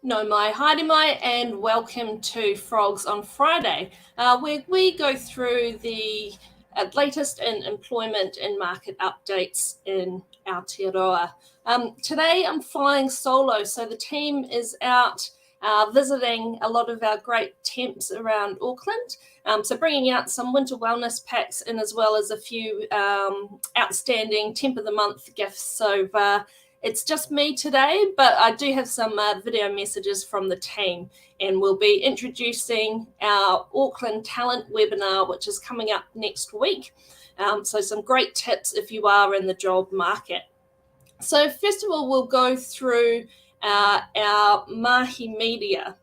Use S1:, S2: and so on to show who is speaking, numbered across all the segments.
S1: No mai, haere mai, and welcome to Frogs on Friday, where we go through the latest in employment and market updates in Aotearoa. Today I'm flying solo, so the team is out visiting a lot of our great temps around Auckland, so bringing out some winter wellness packs and as well as a few outstanding Temp of the Month gifts. So it's just me today, but I do have some video messages from the team, and we'll be introducing our Auckland Talent webinar, which is coming up next week. So some great tips if you are in the job market. So first of all, we'll go through our mahi media.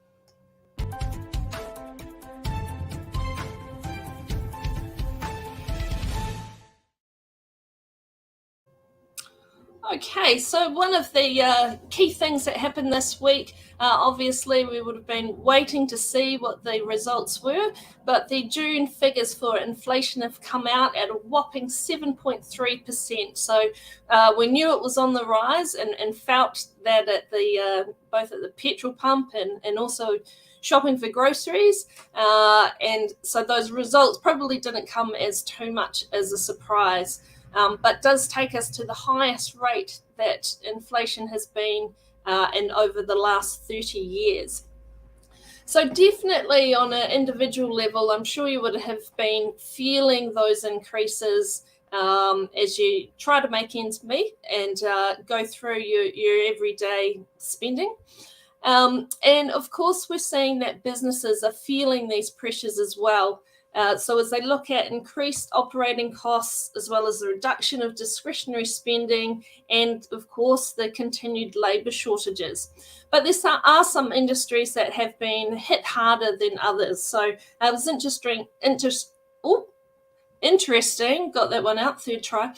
S1: Okay, so one of the key things that happened this week, obviously we would have been waiting to see what the results were, but the June figures for inflation have come out at a whopping 7.3%. So we knew it was on the rise and felt that at the both at the petrol pump and also shopping for groceries. And so those results probably didn't come as too much as a surprise. But does take us to the highest rate that inflation has been in over the last 30 years. So definitely on an individual level, I'm sure you would have been feeling those increases as you try to make ends meet and go through your everyday spending. And of course, we're seeing that businesses are feeling these pressures as well. So as they look at increased operating costs, as well as the reduction of discretionary spending, and of course, the continued labour shortages. But there are some industries that have been hit harder than others. So it was interesting, got that one out, third try,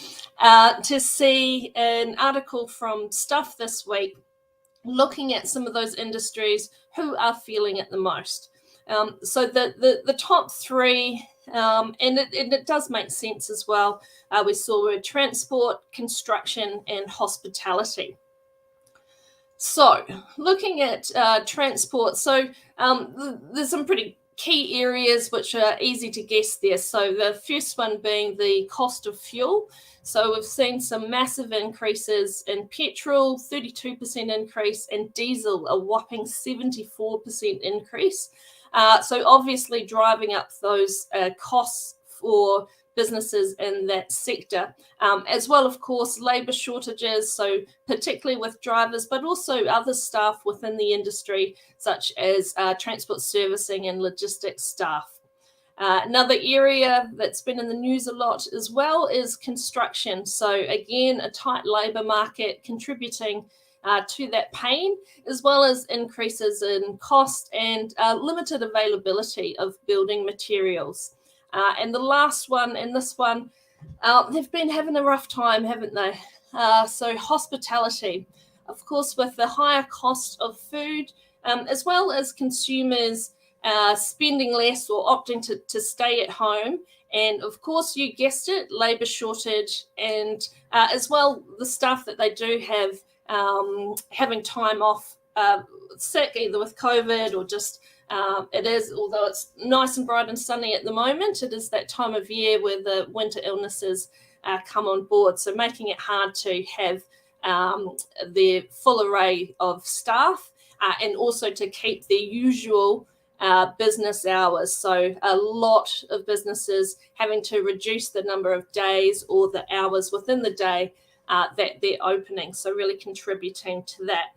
S1: to see an article from Stuff this week, looking at some of those industries who are feeling it the most. So the top three, and it does make sense as well, we saw transport, construction, and hospitality. So looking at transport, so there's some pretty key areas which are easy to guess there. So the first one being the cost of fuel. So we've seen some massive increases in petrol, 32% increase, and diesel, a whopping 74% increase. So obviously driving up those costs for businesses in that sector, as well, of course, labour shortages, so particularly with drivers, but also other staff within the industry, such as transport servicing and logistics staff. Another area that's been in the news a lot as well is construction. So again, a tight labour market contributing to that pain, as well as increases in cost and limited availability of building materials. And the last one, and this one, they've been having a rough time, haven't they? So hospitality, of course, with the higher cost of food, as well as consumers spending less or opting to stay at home. And of course, you guessed it, labour shortage, and as well, the staff that they do have having time off sick, either with COVID or just it is, although it's nice and bright and sunny at the moment, it is that time of year where the winter illnesses come on board. So making it hard to have the full array of staff and also to keep the usual business hours. So a lot of businesses having to reduce the number of days or the hours within the day that they're opening. So really contributing to that.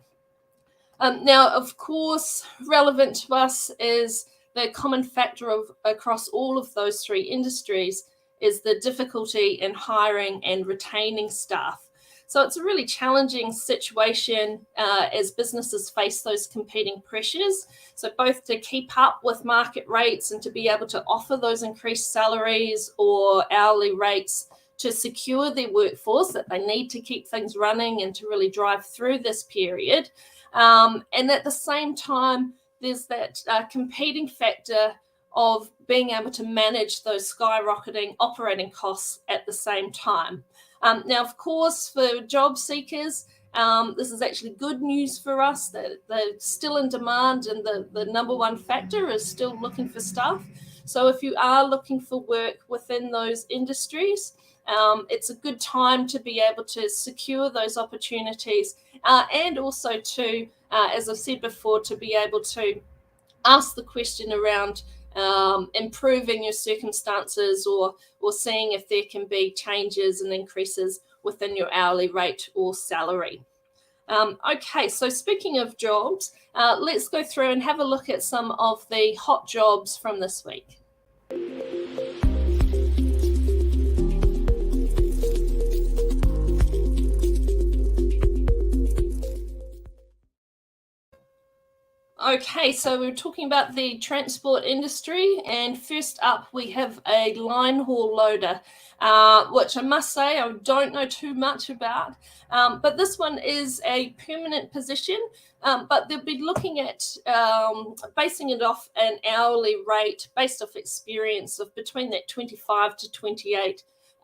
S1: Now, of course, relevant to us is the common factor across all of those three industries is the difficulty in hiring and retaining staff. So it's a really challenging situation as businesses face those competing pressures. So both to keep up with market rates and to be able to offer those increased salaries or hourly rates to secure their workforce that they need to keep things running and to really drive through this period. And at the same time, there's that competing factor of being able to manage those skyrocketing operating costs at the same time. Now, of course, for job seekers, This is actually good news for us that they're still in demand, and the number one factor is still looking for staff. So if you are looking for work within those industries, it's a good time to be able to secure those opportunities, and also to, as I've said before, to be able to ask the question around improving your circumstances, or seeing if there can be changes and increases within your hourly rate or salary. Okay, so speaking of jobs, let's go through and have a look at some of the hot jobs from this week. Okay, so we're talking about the transport industry, and first up we have a line haul loader, which I must say I don't know too much about, but this one is a permanent position, but they'll be looking at basing it off an hourly rate based off experience of between that $25 to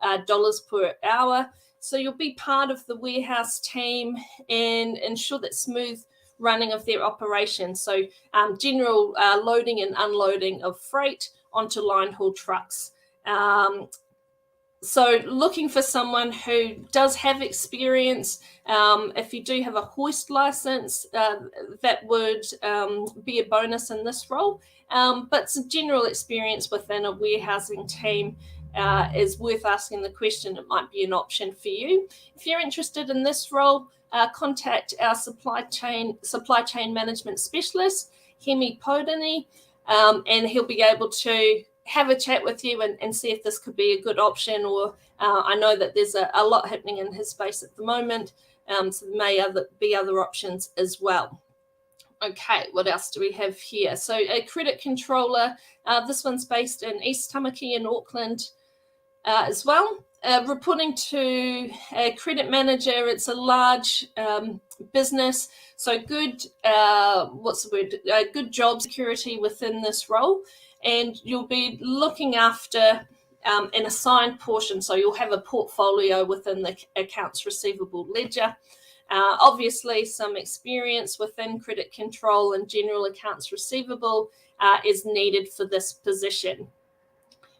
S1: $28 per hour. So you'll be part of the warehouse team and ensure that smooth running of their operations. So general loading and unloading of freight onto line haul trucks. So looking for someone who does have experience. If you do have a hoist license, that would be a bonus in this role. But some general experience within a warehousing team is worth asking the question. It might be an option for you. If you're interested in this role, contact our supply chain management specialist, Hemi Podini, and he'll be able to have a chat with you and see if this could be a good option. Or I know that there's a lot happening in his space at the moment, so there may be other options as well. Okay, what else do we have here? So a credit controller. This one's based in East Tamaki in Auckland as well. Reporting to a credit manager. It's a large business, so good good job security within this role, and you'll be looking after an assigned portion, so you'll have a portfolio within the accounts receivable ledger. Obviously some experience within credit control and general accounts receivable is needed for this position.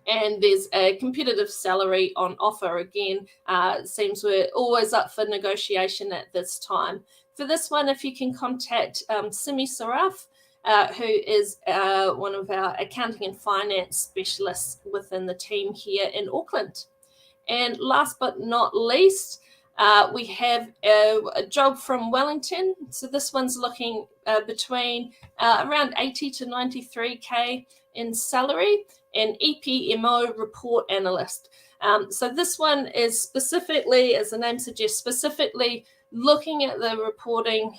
S1: And there's a competitive salary on offer again. It seems we're always up for negotiation at this time. For this one, if you can contact Simi Saraf, who is one of our accounting and finance specialists within the team here in Auckland. And last but not least, we have a job from Wellington. So this one's looking between around 80 to 93K in salary, an EPMO report analyst. So this one is specifically, as the name suggests, specifically looking at the reporting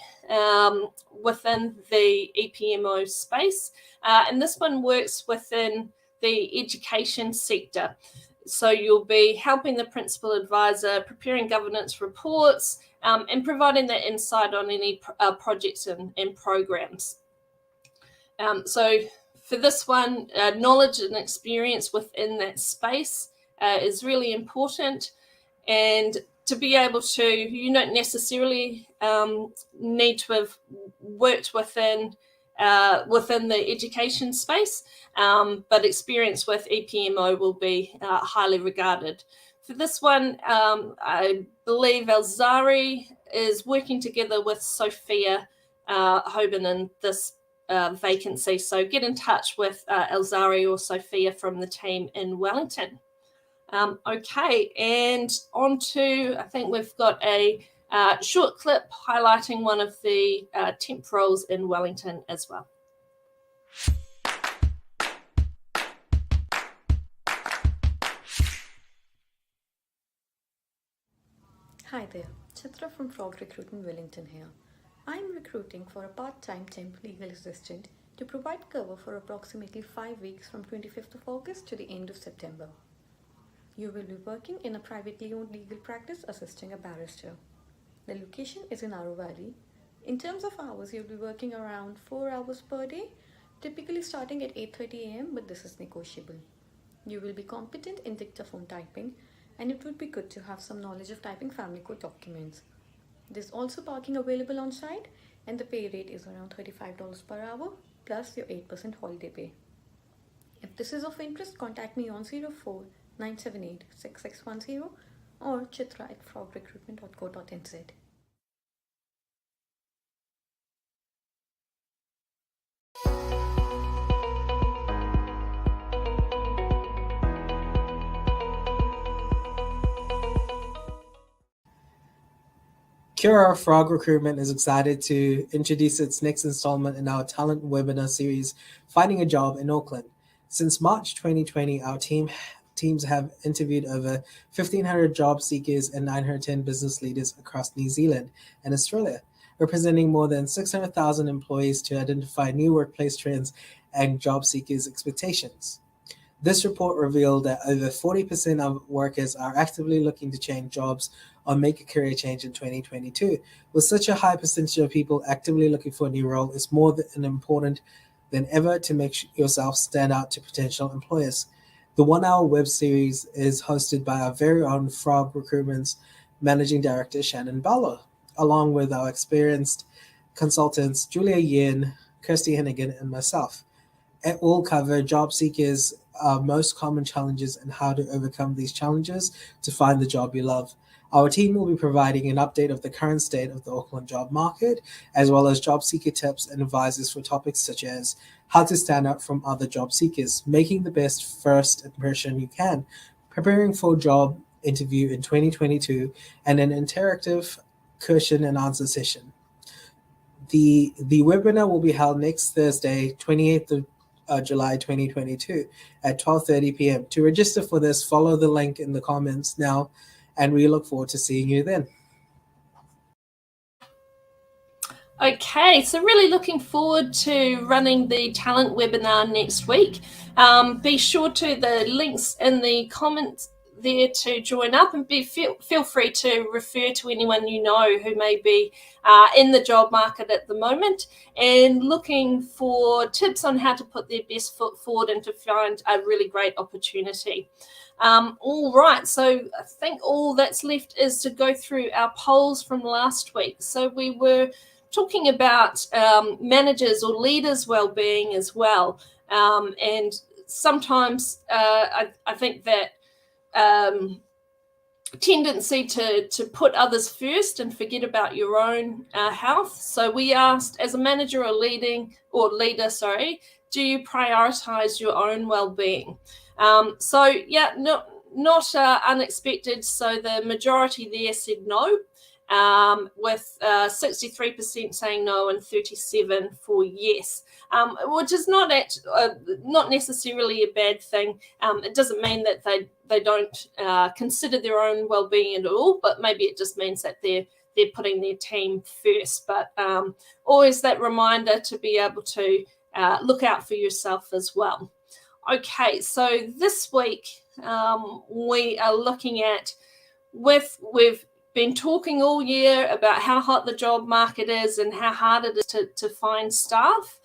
S1: within the EPMO space. And this one works within the education sector. So you'll be helping the principal advisor, preparing governance reports, and providing that insight on any projects and programs. So for this one, knowledge and experience within that space is really important. And to be able to, you don't necessarily need to have worked within the education space, but experience with EPMO will be highly regarded. For this one, I believe Elzari is working together with Sophia Hoban in this vacancy. So get in touch with Elzari or Sophia from the team in Wellington. Okay, and on to, I think we've got a short clip highlighting one of the temp roles in Wellington as well.
S2: Hi there, Chitra from Frog Recruitment Wellington here. I'm recruiting for a part-time temp legal assistant to provide cover for approximately 5 weeks from 25th of August to the end of September. You will be working in a privately owned legal practice assisting a barrister. The location is in Aru Valley. In terms of hours, you'll be working around 4 hours per day, typically starting at 8:30 a.m., but this is negotiable. You will be competent in dictaphone typing, and it would be good to have some knowledge of typing family code documents. There's also parking available on site, and the pay rate is around $35 per hour plus your 8% holiday pay. If this is of interest, contact me on 04 978 6610 or chitra@frogrecruitment.co.nz.
S3: Cura Frog Recruitment is excited to introduce its next installment in our talent webinar series, Finding a Job in Auckland. Since March 2020, our teams have interviewed over 1,500 job seekers and 910 business leaders across New Zealand and Australia, representing more than 600,000 employees to identify new workplace trends and job seekers' expectations. This report revealed that over 40% of workers are actively looking to change jobs or make a career change in 2022. With such a high percentage of people actively looking for a new role, it's more important than ever to make yourself stand out to potential employers. The 1-hour web series is hosted by our very own Frog Recruitment's Managing Director, Shannon Barlow, along with our experienced consultants, Julia Yin, Kirsty Hennigan, and myself. It will cover job seekers' most common challenges and how to overcome these challenges to find the job you love. Our team will be providing an update of the current state of the Auckland job market, as well as job seeker tips and advices for topics such as how to stand out from other job seekers, making the best first impression you can, preparing for a job interview in 2022, and an interactive question and answer session. The webinar will be held next Thursday, 28th of July 2022 at 12:30 p.m. To register for this, follow the link in the comments now, and we look forward to seeing you then.
S1: Okay, so really looking forward to running the talent webinar next week. Be sure to the links in the comments there to join up, and feel free to refer to anyone you know who may be in the job market at the moment and looking for tips on how to put their best foot forward and to find a really great opportunity. All right, so I think all that's left is to go through our polls from last week. So we were talking about managers or leaders' well-being as well, and sometimes I think that tendency to put others first and forget about your own health. So we asked, as a manager or leader, do you prioritize your own well-being? So yeah, not unexpected. So the majority there said no, with 63% saying no and 37% for yes, which is not necessarily a bad thing. It doesn't mean that they don't consider their own well-being at all, but maybe it just means that they're putting their team first. But always that reminder to be able to look out for yourself as well. Okay, so this week we are looking at, we've been talking all year about how hot the job market is and how hard it is to find staff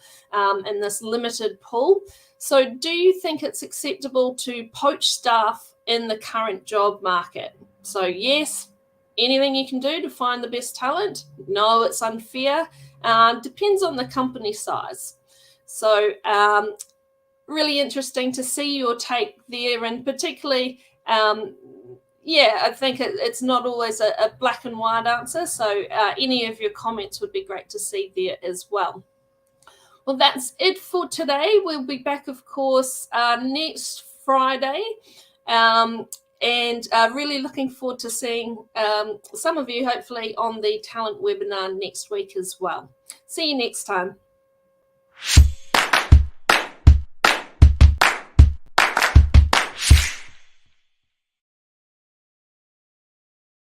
S1: in this limited pool. So do you think it's acceptable to poach staff in the current job market? So yes, anything you can do to find the best talent. No, it's unfair. Depends on the company size. So really interesting to see your take there, and particularly I think it's not always a black and white answer. So any of your comments would be great to see there as well. Well, that's it for today. We'll be back, of course, next Friday. And really looking forward to seeing some of you, hopefully, on the talent webinar next week as well. See you next time.